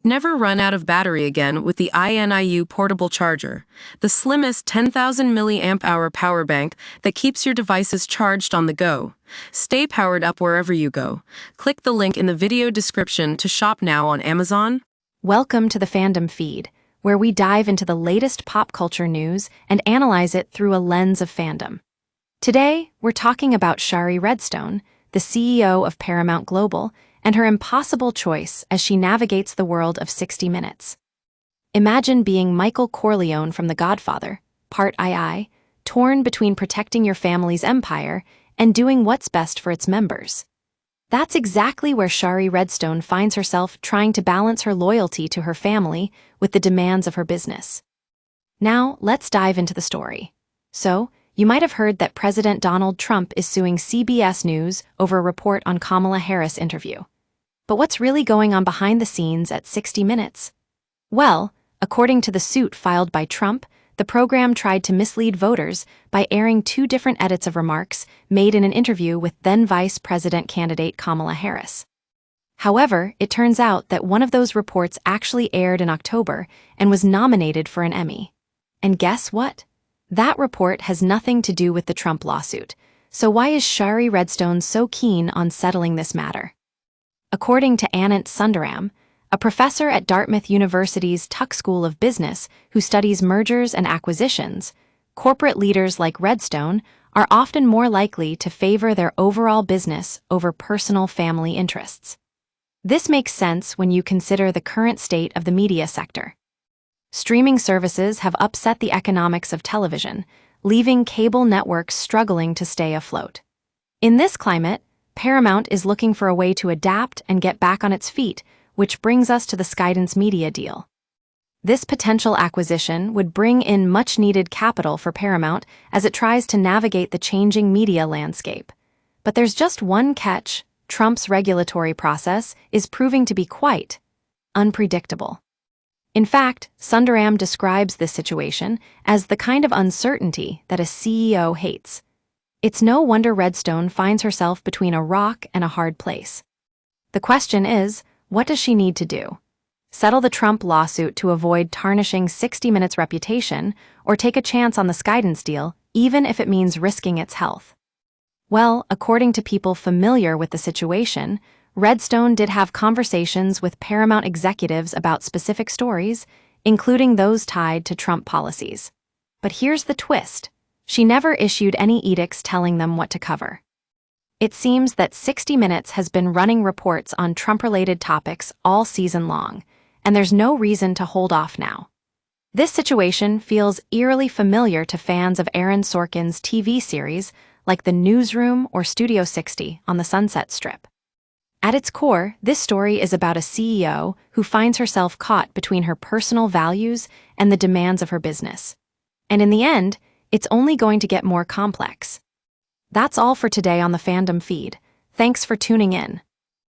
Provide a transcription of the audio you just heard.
Never run out of battery again with the INIU portable charger, the slimmest 10,000 milliamp hour power bank that keeps your devices charged on the go. Stay powered up wherever you go. Click the link in the video description to shop now on Amazon. Welcome to the Fandom feed, where we dive into the latest pop culture news and analyze it through a lens of fandom. Today, we're talking about Shari Redstone, the CEO of Paramount Global, and her impossible choice as she navigates the world of 60 Minutes. Imagine being Michael Corleone from The Godfather, part II, torn between protecting your family's empire and doing what's best for its members. That's exactly where Shari Redstone finds herself trying to balance her loyalty to her family with the demands of her business. Now, let's dive into the story. So, you might have heard that President Donald Trump is suing CBS News over a report on Kamala Harris' interview. But what's really going on behind the scenes at 60 Minutes? Well, according to the suit filed by Trump, the program tried to mislead voters by airing two different edits of remarks made in an interview with then-Vice President candidate Kamala Harris. However, it turns out that one of those reports actually aired in October and was nominated for an Emmy. And guess what? That report has nothing to do with the Trump lawsuit. So why is Shari Redstone so keen on settling this matter? According to amidst, a professor at Dartmouth University's Tuck School of Business who studies mergers and acquisitions, corporate leaders like Redstone are often more likely to favor their overall business over personal family interests. This makes sense when you consider the current state of the media sector. Streaming services have upset the economics of television, leaving cable networks struggling to stay afloat. In this climate, Paramount is looking for a way to adapt and get back on its feet, which brings us to the Skydance media deal. This potential acquisition would bring in much-needed capital for Paramount as it tries to navigate the changing media landscape. But there's just one catch: Trump's regulatory process is proving to be quite unpredictable. In fact, Sundaram describes this situation as the kind of uncertainty that a CEO hates. It's no wonder Redstone finds herself between a rock and a hard place. The question is, what does she need to do? Settle the Trump lawsuit to avoid tarnishing 60 Minutes' reputation, or take a chance on the Skydance deal, even if it means risking its health? Well, according to people familiar with the situation, Redstone did have conversations with Paramount executives about specific stories, including those tied to Trump policies. But here's the twist: she never issued any edicts telling them what to cover. It seems that 60 Minutes has been running reports on Trump-related topics all season long, and there's no reason to hold off now. This situation feels eerily familiar to fans of Aaron Sorkin's TV series like The Newsroom or Studio 60 on the Sunset Strip. At its core, this story is about a CEO who finds herself caught between her personal values and the demands of her business. And in the end, it's only going to get more complex. That's all for today on the Fandom feed. Thanks for tuning in.